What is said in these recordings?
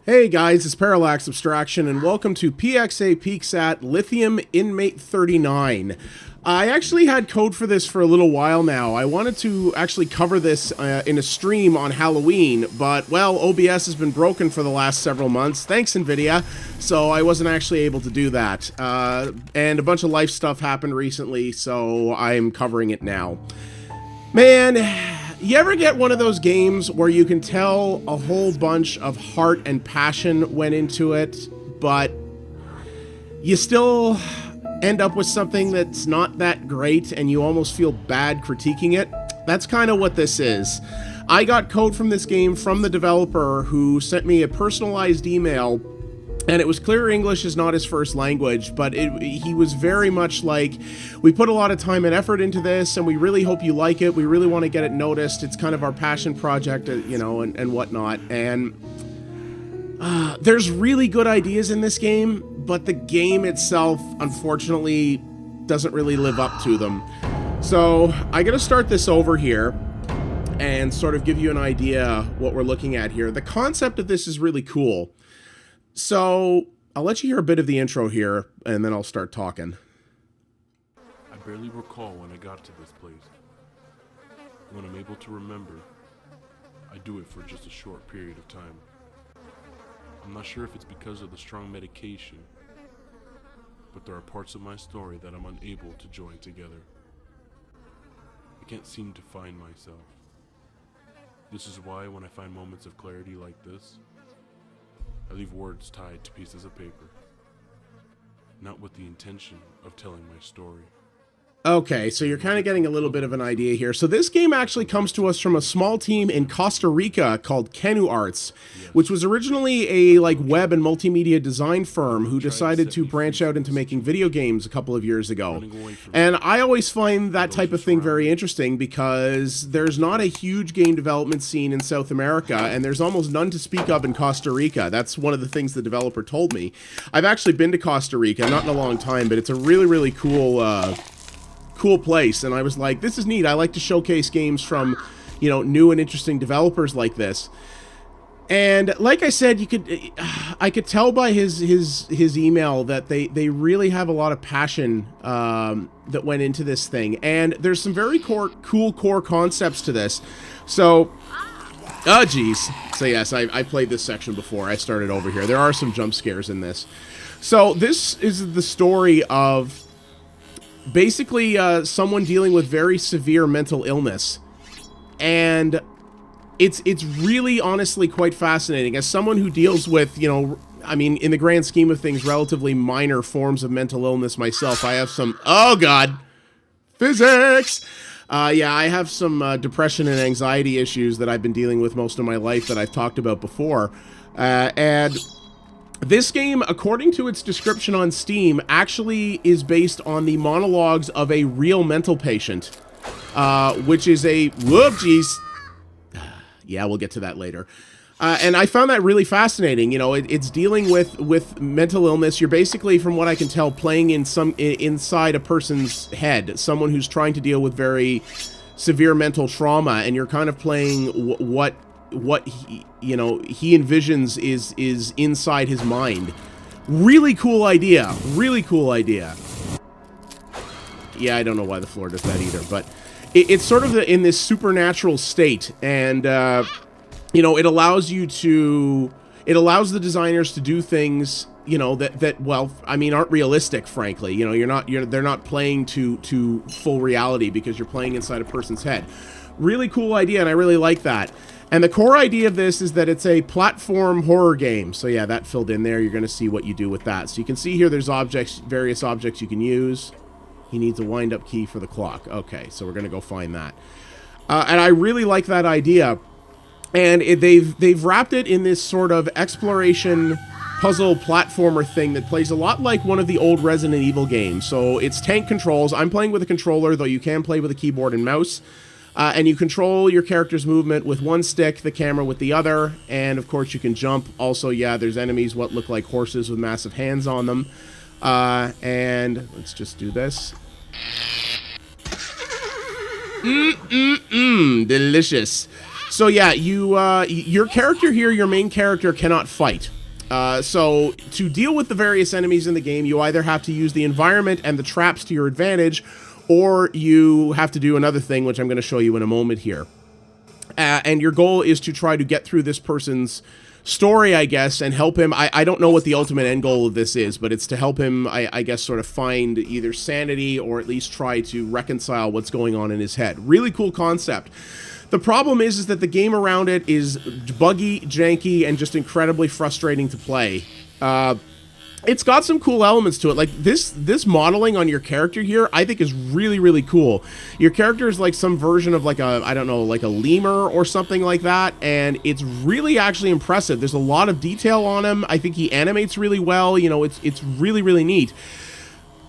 Hey guys, it's Parallax Abstraction, and welcome to PXA Peeks at Lithium Inmate 39. I actually had code for this for a little while now. I wanted to actually cover this in a stream on Halloween, but, well, OBS has been broken for the last several months, thanks NVIDIA, so I wasn't actually able to do that. And a bunch of life stuff happened recently, so I'm covering it now. Man... You ever get one of those games where you can tell a whole bunch of heart and passion went into it, but you still end up with something that's not that great and you almost feel bad critiquing it? That's kind of what this is. I got code from this game from the developer who sent me a personalized email, and it was clear English is not his first language, but he was very much like, we put a lot of time and effort into this, and we really hope you like it. We really want to get it noticed. It's kind of our passion project, you know, and whatnot. And there's really good ideas in this game, but the game itself, unfortunately, doesn't really live up to them. So I'm going to start this over here and sort of give you an idea what we're looking at here. The concept of this is really cool. So, I'll let you hear a bit of the intro here, and then I'll start talking. I barely recall when I got to this place. When I'm able to remember, I do it for just a short period of time. I'm not sure if it's because of the strong medication, but there are parts of my story that I'm unable to join together. I can't seem to find myself. This is why when I find moments of clarity like this, I leave words tied to pieces of paper, not with the intention of telling my story. Okay, so you're kind of getting a little bit of an idea here. So this game actually comes to us from a small team in Costa Rica called Canu Arts, which was originally a web and multimedia design firm who decided to branch out into making video games a couple of years ago. And I always find that type of thing very interesting because there's not a huge game development scene in South America, and there's almost none to speak of in Costa Rica. That's one of the things the developer told me. I've actually been to Costa Rica, not in a long time, but it's a really, really cool place, and I was like, this is neat. I like to showcase games from, you know, new and interesting developers like this. And like I said, I could tell by his email that they really have a lot of passion that went into this thing, and there's some very cool core concepts to this. So, oh geez. So yes, I played this section before. I started over here. There are some jump scares in this. So this is the story of basically someone dealing with very severe mental illness, and it's really honestly quite fascinating. As someone who deals with, you know, I mean, in the grand scheme of things, relatively minor forms of mental illness myself, I have some, oh god, physics! Yeah, I have some depression and anxiety issues that I've been dealing with most of my life that I've talked about before, and this game, according to its description on Steam, actually is based on the monologues of a real mental patient, which is a... Whoop, jeez. Yeah, we'll get to that later. And I found that really fascinating. You know, it's dealing with mental illness. You're basically, from what I can tell, playing inside a person's head, someone who's trying to deal with very severe mental trauma, and you're kind of playing what he, you know, he envisions is inside his mind. Really cool idea. Really cool idea. Yeah, I don't know why the floor does that either, but it's sort of in this supernatural state, and you know, it allows the designers to do things, you know, that well, I mean, aren't realistic, frankly. You know, they're not playing to full reality because you're playing inside a person's head. Really cool idea, and I really like that. And the core idea of this is that it's a platform horror game. So yeah, that filled in there. You're going to see what you do with that. So you can see here there's various objects you can use. He needs a wind-up key for the clock. Okay, so we're going to go find that. And I really like that idea. And they've wrapped it in this sort of exploration puzzle platformer thing that plays a lot like one of the old Resident Evil games. So it's tank controls. I'm playing with a controller, though you can play with a keyboard and mouse. And you control your character's movement with one stick, the camera with the other, and of course you can jump. Also, yeah, there's enemies what look like horses with massive hands on them. And let's just do this. Delicious. So yeah, your character here, your main character, cannot fight. So to deal with the various enemies in the game, you either have to use the environment and the traps to your advantage, or you have to do another thing, which I'm going to show you in a moment here. And your goal is to try to get through this person's story, I guess, and help him. I don't know what the ultimate end goal of this is, but it's to help him, I guess, sort of find either sanity or at least try to reconcile what's going on in his head. Really cool concept. The problem is that the game around it is buggy, janky, and just incredibly frustrating to play. It's got some cool elements to it. Like this modeling on your character here, I think is really, really cool. Your character is like some version of like a, I don't know, like a lemur or something like that, and it's really actually impressive. There's a lot of detail on him. I think he animates really well. You know, it's really, really neat.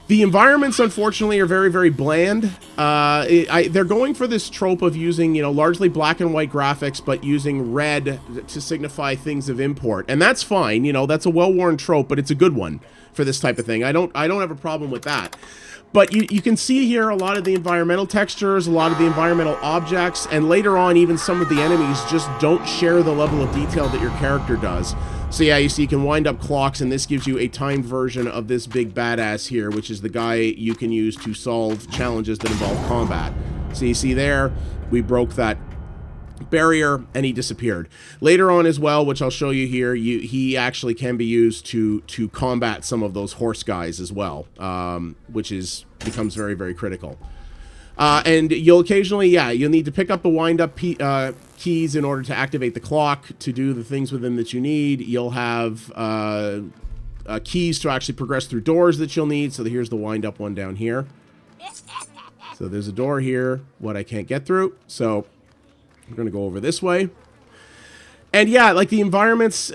The environments, unfortunately, are very, very bland. They're going for this trope of using, you know, largely black and white graphics, but using red to signify things of import. And that's fine, you know, that's a well-worn trope, but it's a good one for this type of thing. I don't have a problem with that. But you can see here a lot of the environmental textures, a lot of the environmental objects, and later on, even some of the enemies just don't share the level of detail that your character does. So yeah, you see you can wind up clocks, and this gives you a timed version of this big badass here, which is the guy you can use to solve challenges that involve combat. So you see there, we broke that barrier, and he disappeared. Later on as well, which I'll show you here, he actually can be used to combat some of those horse guys as well, which becomes very, very critical. And you'll occasionally, you'll need to pick up the wind-up keys in order to activate the clock to do the things with them that you need. You'll have keys to actually progress through doors that you'll need. So here's the wind-up one down here. So there's a door here, what I can't get through. So we're going to go over this way. And yeah, like the environments,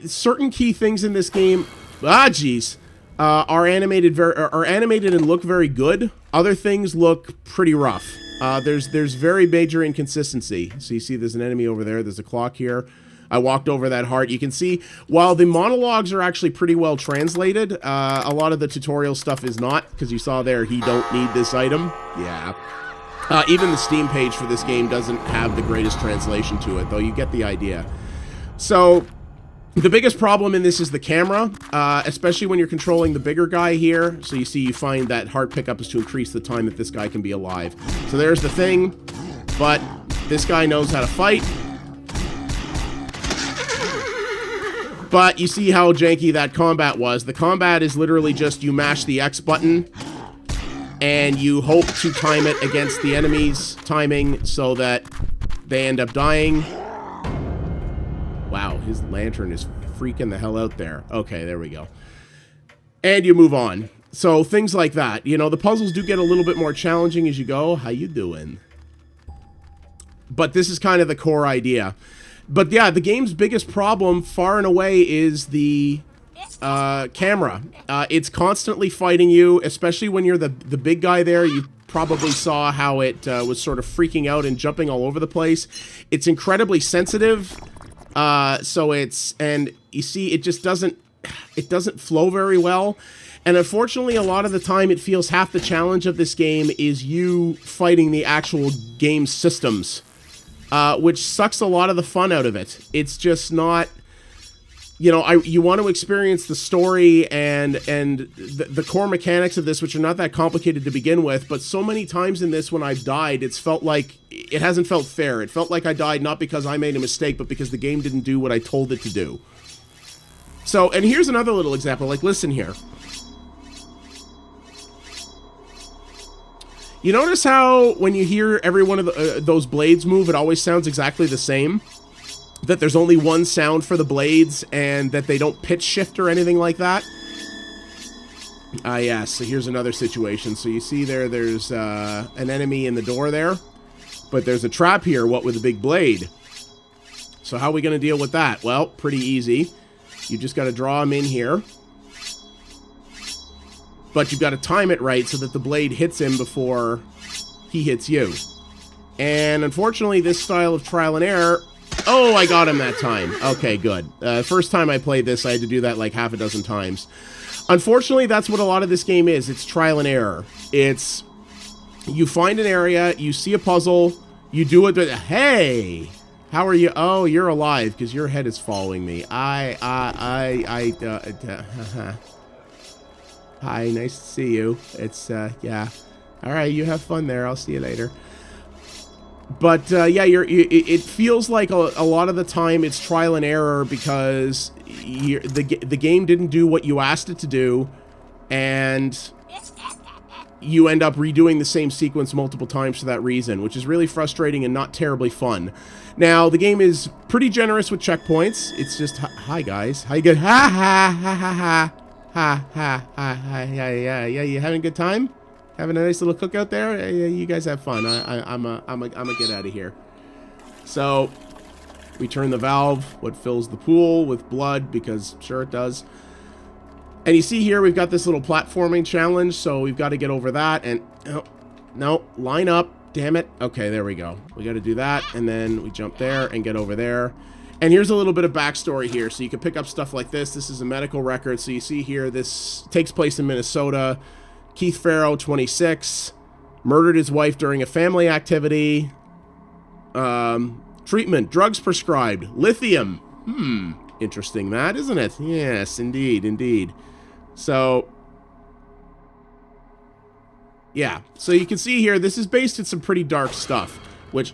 certain key things in this game, are animated and look very good. Other things look pretty rough. There's very major inconsistency. So you see there's an enemy over there. There's a clock here. I walked over that heart. You can see, while the monologues are actually pretty well translated, a lot of the tutorial stuff is not, because you saw there, he don't need this item. Yeah. Even the Steam page for this game doesn't have the greatest translation to it, though you get the idea. So the biggest problem in this is the camera, especially when you're controlling the bigger guy here. So you see, you find that heart pickup is to increase the time that this guy can be alive. So there's the thing, but this guy knows how to fight. But you see how janky that combat was. The combat is literally just you mash the X button and you hope to time it against the enemy's timing so that they end up dying. Wow, his lantern is freaking the hell out there. Okay, there we go. And you move on. So things like that. You know, the puzzles do get a little bit more challenging as you go. How you doing? But this is kind of the core idea. But yeah, the game's biggest problem, far and away, is the camera. It's constantly fighting you, especially when you're the big guy there. You probably saw how it was sort of freaking out and jumping all over the place. It's incredibly sensitive. And you see, it just doesn't flow very well. And unfortunately, a lot of the time, it feels half the challenge of this game is you fighting the actual game systems, which sucks a lot of the fun out of it. It's just not, you know, you want to experience the story and the core mechanics of this, which are not that complicated to begin with, but so many times in this when I've died, it's felt like it hasn't felt fair. It felt like I died not because I made a mistake, but because the game didn't do what I told it to do. So, and here's another little example, like listen here. You notice how when you hear every one of those blades move, it always sounds exactly the same? That there's only one sound for the blades and that they don't pitch shift or anything like that? Yeah, so here's another situation. So you see there's an enemy in the door there, but there's a trap here, what with a big blade. So how are we going to deal with that? Well, pretty easy. You just got to draw him in here. But you've got to time it right so that the blade hits him before he hits you. And unfortunately, this style of trial and error... Oh, I got him that time. Okay, good. First time I played this, I had to do that like half a dozen times. Unfortunately, that's what a lot of this game is. It's trial and error. It's... You find an area, you see a puzzle, you do it... Hey! How are you? Oh, you're alive because your head is following me. Hi, nice to see you. It's, yeah. All right, you have fun there. I'll see you later. But, yeah, it feels like a lot of the time it's trial and error because the game didn't do what you asked it to do, and you end up redoing the same sequence multiple times for that reason, which is really frustrating and not terribly fun. Now, the game is pretty generous with checkpoints. It's just, hi guys, how you good? Ha ha ha ha ha ha ha ha yeah, you having a good time? Having a nice little cookout there? Yeah, you guys have fun. I'm a get out of here. So, we turn the valve, what fills the pool with blood, because sure it does. And you see here, we've got this little platforming challenge, so we've got to get over that, and, oh, no, line up, damn it. Okay, there we go. We got to do that, and then we jump there and get over there. And here's a little bit of backstory here, so you can pick up stuff like this. This is a medical record, so you see here, this takes place in Minnesota. Keith Farrow, 26, murdered his wife during a family activity. Treatment, drugs prescribed, lithium. Interesting that, isn't it? Yes, indeed, indeed. So, yeah. So you can see here, this is based in some pretty dark stuff, which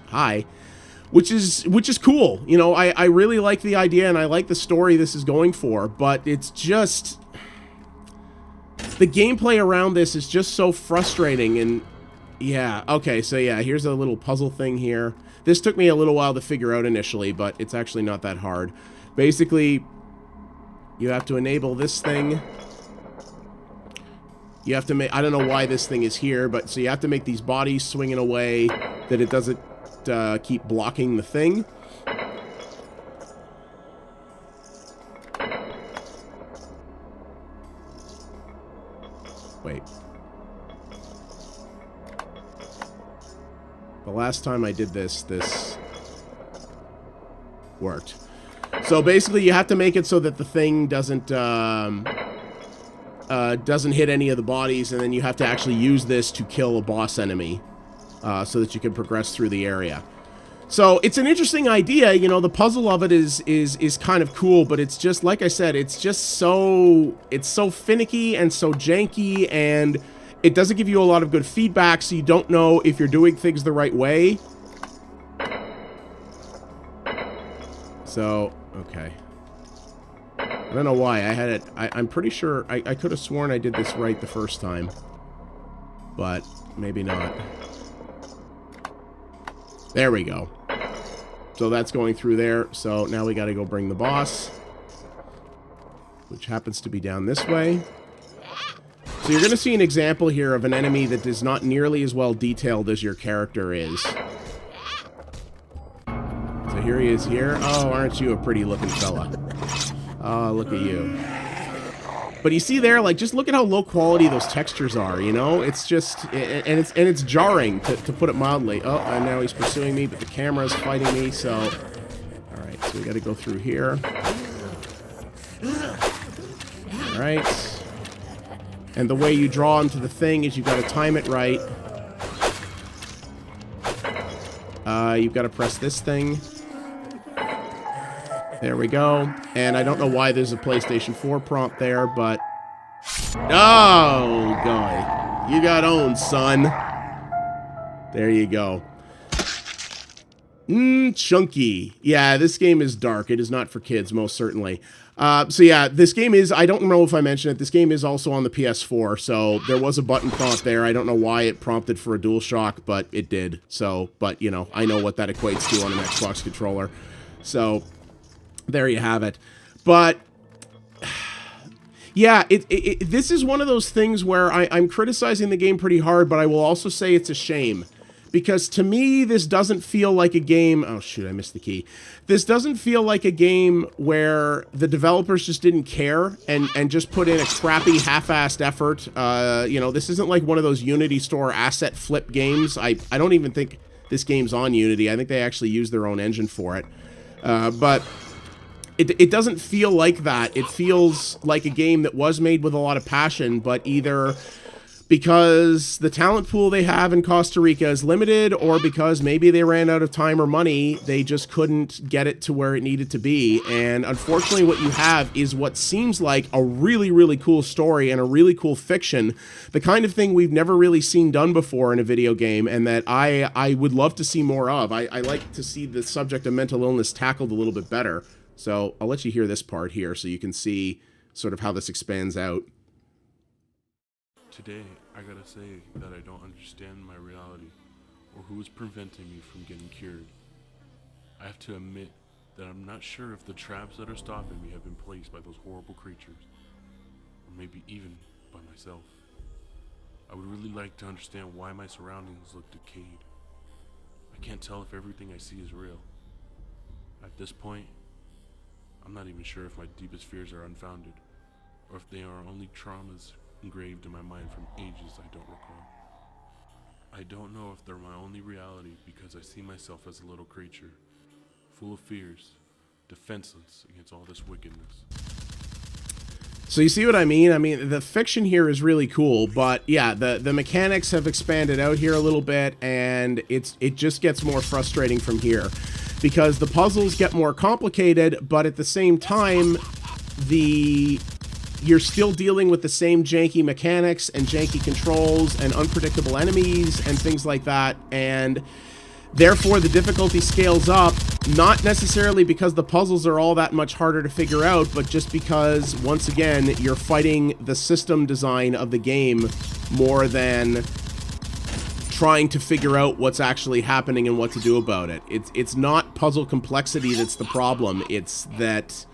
is cool. You know, I really like the idea and I like the story this is going for, but it's just, the gameplay around this is just so frustrating. And yeah, okay, so yeah, here's a little puzzle thing here. This took me a little while to figure out initially, but it's actually not that hard. Basically, you have to enable this thing. You have to make, I don't know why this thing is here, but so you have to make these bodies swing in a way that it doesn't keep blocking the thing. Wait. The last time I did this worked. So basically, you have to make it so that the thing doesn't hit any of the bodies, and then you have to actually use this to kill a boss enemy, so that you can progress through the area. So it's an interesting idea. You know, the puzzle of it is kind of cool, but it's just, like I said, it's so finicky and so janky, and it doesn't give you a lot of good feedback, so you don't know if you're doing things the right way. So, okay. I don't know why. I had it... I'm pretty sure... I could have sworn I did this right the first time. But, maybe not. There we go. So that's going through there. So now we gotta go bring the boss, which happens to be down this way. So you're gonna see an example here of an enemy that is not nearly as well detailed as your character is. So here he is here. Oh, aren't you a pretty looking fella? Oh, look at you. But you see there, like, just look at how low quality those textures are, you know? It's just, and it's jarring, to put it mildly. Oh, and now he's pursuing me, but the camera's fighting me, so... Alright, so we gotta go through here. Alright. And the way you draw him to the thing is you've got to time it right. You've got to press this thing. There we go. And I don't know why there's a PlayStation 4 prompt there, but... Oh, boy. You got owned, son. There you go. Chunky. Yeah, this game is dark. It is not for kids, most certainly. So yeah, this game is, I don't know if I mentioned it, this game is also on the PS4, so there was a button prompt there. I don't know why it prompted for a DualShock, but it did. So, but, you know, I know what that equates to on an Xbox controller. So... there you have it. But yeah, this is one of those things where I'm criticizing the game pretty hard, but I will also say it's a shame. Because to me, this doesn't feel like a game... Oh, shoot, I missed the key. This doesn't feel like a game where the developers just didn't care and just put in a crappy half-assed effort. You know, this isn't like one of those Unity Store asset flip games. I don't even think this game's on Unity. I think they actually use their own engine for it. But... It doesn't feel like that. It feels like a game that was made with a lot of passion, but either because the talent pool they have in Costa Rica is limited, or because maybe they ran out of time or money, they just couldn't get it to where it needed to be. And unfortunately, what you have is what seems like a really, really cool story and a really cool fiction, the kind of thing we've never really seen done before in a video game, and that I would love to see more of. I like to see the subject of mental illness tackled a little bit better. So I'll let you hear this part here so you can see sort of how this expands out. Today, I gotta say that I don't understand my reality, or who is preventing me from getting cured. I have to admit that I'm not sure if the traps that are stopping me have been placed by those horrible creatures, or maybe even by myself. I would really like to understand why my surroundings look decayed. I can't tell if everything I see is real. At this point, I'm not even sure if my deepest fears are unfounded, or if they are only traumas engraved in my mind from ages I don't recall. I don't know if they're my only reality because I see myself as a little creature, full of fears, defenseless against all this wickedness. So you see what I mean? I mean, the fiction here is really cool, but yeah, the mechanics have expanded out here a little bit, and it just gets more frustrating from here, because the puzzles get more complicated, but at the same time, you're still dealing with the same janky mechanics and janky controls and unpredictable enemies and things like that, and therefore the difficulty scales up, not necessarily because the puzzles are all that much harder to figure out, but just because, once again, you're fighting the system design of the game more than trying to figure out what's actually happening and what to do about it. It's not puzzle complexity that's the problem, it's that...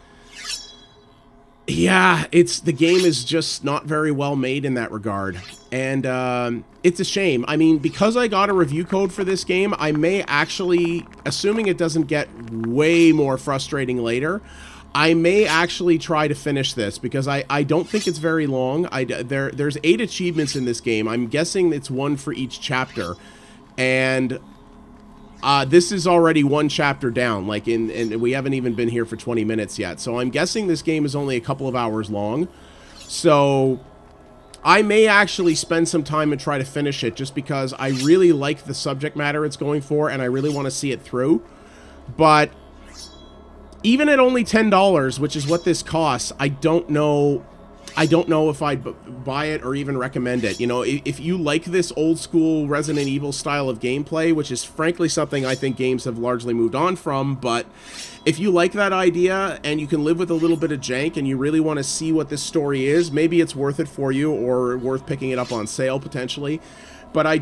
yeah, the game is just not very well made in that regard, and it's a shame. I mean, because I got a review code for this game, I may actually, assuming it doesn't get way more frustrating later, I may actually try to finish this, because I don't think it's very long. There's 8 achievements in this game. I'm guessing it's 1 for each chapter, and this is already 1 chapter down, like and we haven't even been here for 20 minutes yet. So I'm guessing this game is only a couple of hours long. So I may actually spend some time and try to finish it, just because I really like the subject matter it's going for, and I really want to see it through. But even at only $10, which is what this costs, I don't know if I'd buy it or even recommend it. You know, if you like this old school Resident Evil style of gameplay, which is frankly something I think games have largely moved on from, but if you like that idea and you can live with a little bit of jank and you really want to see what this story is, maybe it's worth it for you, or worth picking it up on sale potentially. But I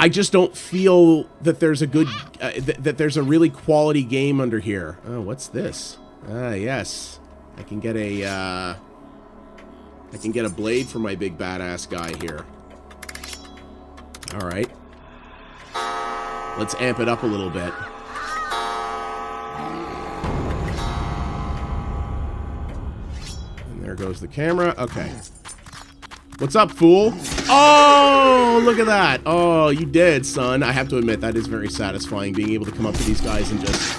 just don't feel that there's a good, that there's a really quality game under here. Oh, what's this? Yes. I can get a blade for my big badass guy here. Alright. Let's amp it up a little bit. And there goes the camera. Okay. What's up, fool? Oh, look at that. Oh, you did, son. I have to admit, that is very satisfying, being able to come up to these guys and just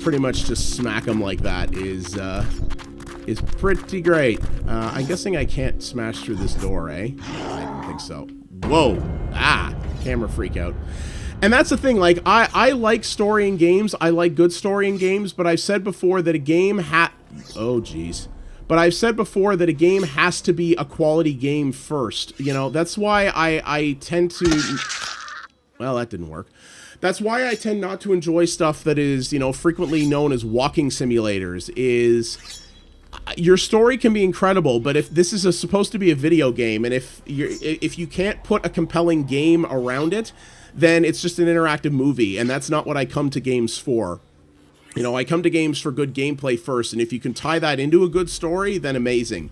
pretty much just smack them like that is pretty great. I'm guessing I can't smash through this door, eh? I don't think so. Whoa. Ah, camera freak out. And that's the thing, like, I like story in games. I like good story in games, but I've said before that a game oh, jeez. But I've said before that a game has to be a quality game first. You know, that's why I tend to... Well, that didn't work. That's why I tend not to enjoy stuff that is, you know, frequently known as walking simulators. Is your story can be incredible, but if this is supposed to be a video game, and if you can't put a compelling game around it, then it's just an interactive movie, and that's not what I come to games for. You know, I come to games for good gameplay first, and if you can tie that into a good story, then amazing.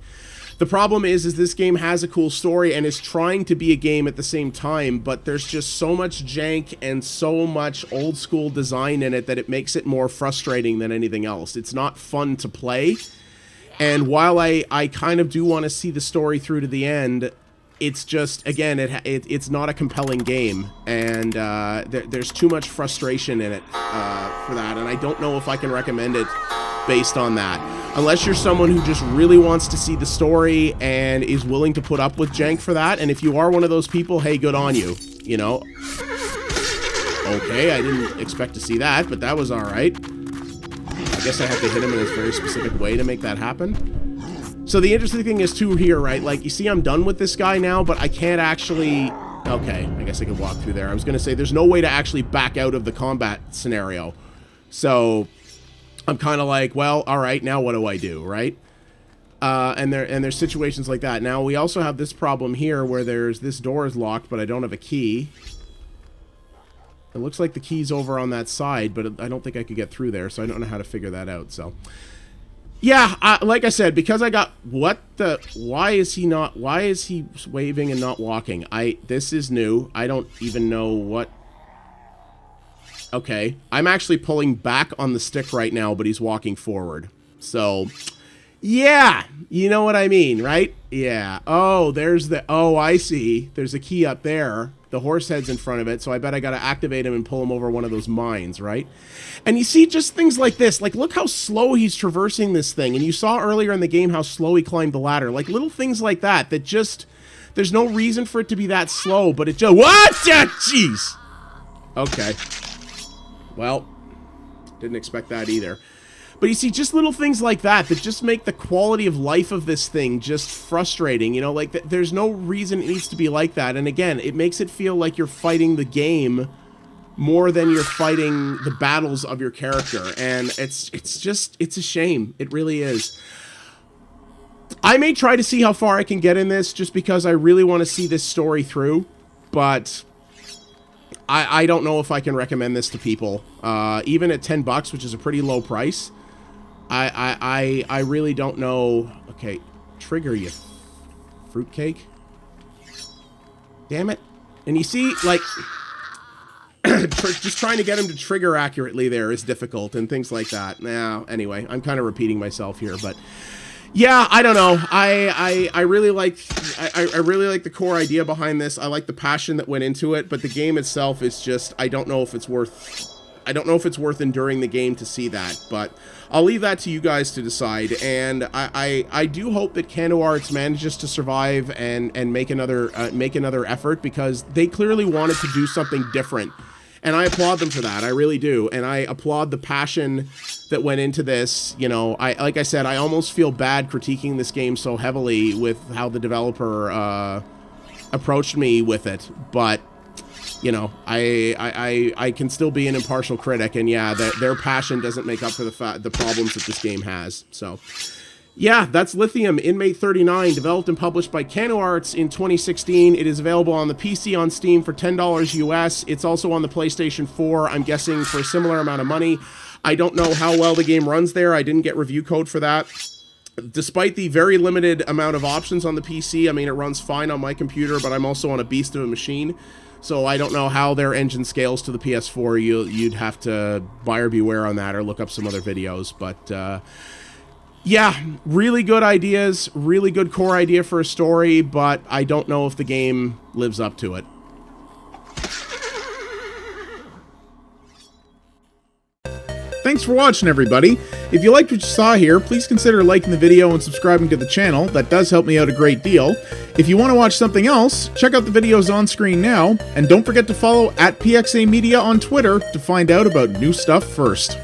The problem is this game has a cool story and is trying to be a game at the same time, but there's just so much jank and so much old school design in it that it makes it more frustrating than anything else. It's not fun to play, and while I kind of do want to see the story through to the end, it's just, again, it's not a compelling game, and there's too much frustration in it for that, and I don't know if I can recommend it based on that. Unless you're someone who just really wants to see the story and is willing to put up with jank for that. And if you are one of those people, hey, good on you, you know. Okay, I didn't expect to see that, but that was all right. I guess I have to hit him in a very specific way to make that happen. So the interesting thing is, too, here, right? Like, you see I'm done with this guy now, but I can't actually... Okay, I guess I could walk through there. I was going to say, there's no way to actually back out of the combat scenario. So, I'm kind of like, well, all right, now what do I do, right? And there's situations like that. Now, we also have this problem here where this door is locked, but I don't have a key. It looks like the key's over on that side, but I don't think I could get through there, so I don't know how to figure that out, so... Yeah, like I said, because I got... Why is he waving and not walking? This is new. I don't even know what... Okay. I'm actually pulling back on the stick right now, but he's walking forward. So, yeah! You know what I mean, right? Yeah. Oh, there's the... Oh, I see. There's a key up there. The horse head's in front of it, so I bet I gotta activate him and pull him over one of those mines, right? And you see just things like this. Like, look how slow he's traversing this thing. And you saw earlier in the game how slow he climbed the ladder. Like, little things like that just... There's no reason for it to be that slow, but it just... What? Jeez! Okay. Well, didn't expect that either. But you see, just little things like that just make the quality of life of this thing just frustrating. You know, like, there's no reason it needs to be like that. And again, it makes it feel like you're fighting the game more than you're fighting the battles of your character. And it's a shame. It really is. I may try to see how far I can get in this just because I really want to see this story through. But I don't know if I can recommend this to people. Even at $10, which is a pretty low price. I really don't know. Okay, trigger, you fruitcake. Damn it. And you see, like, just trying to get him to trigger accurately there is difficult and things like that. Now, anyway, I'm kind of repeating myself here, but yeah, I don't know. I really like the core idea behind this. I like the passion that went into it, but the game itself is just, I don't know if it's worth enduring the game to see that, but I'll leave that to you guys to decide. And I do hope that Kanu Arts manages to survive and make another effort, because they clearly wanted to do something different, and I applaud them for that. I really do, and I applaud the passion that went into this. You know, like I said, I almost feel bad critiquing this game so heavily with how the developer approached me with it, but you know, I can still be an impartial critic, and yeah, their passion doesn't make up for the problems that this game has. So, yeah, that's Lithium, Inmate 39, developed and published by Kanu Arts in 2016. It is available on the PC on Steam for $10 US. It's also on the PlayStation 4, I'm guessing for a similar amount of money. I don't know how well the game runs there. I didn't get review code for that. Despite the very limited amount of options on the PC, I mean, it runs fine on my computer, but I'm also on a beast of a machine. So I don't know how their engine scales to the PS4. You'd have to buyer beware on that or look up some other videos. But yeah, really good ideas, really good core idea for a story, but I don't know if the game lives up to it. Thanks for watching, everybody. If you liked what you saw here, please consider liking the video and subscribing to the channel. That does help me out a great deal. If you want to watch something else, check out the videos on screen now, and don't forget to follow @PXA Media on Twitter to find out about new stuff first.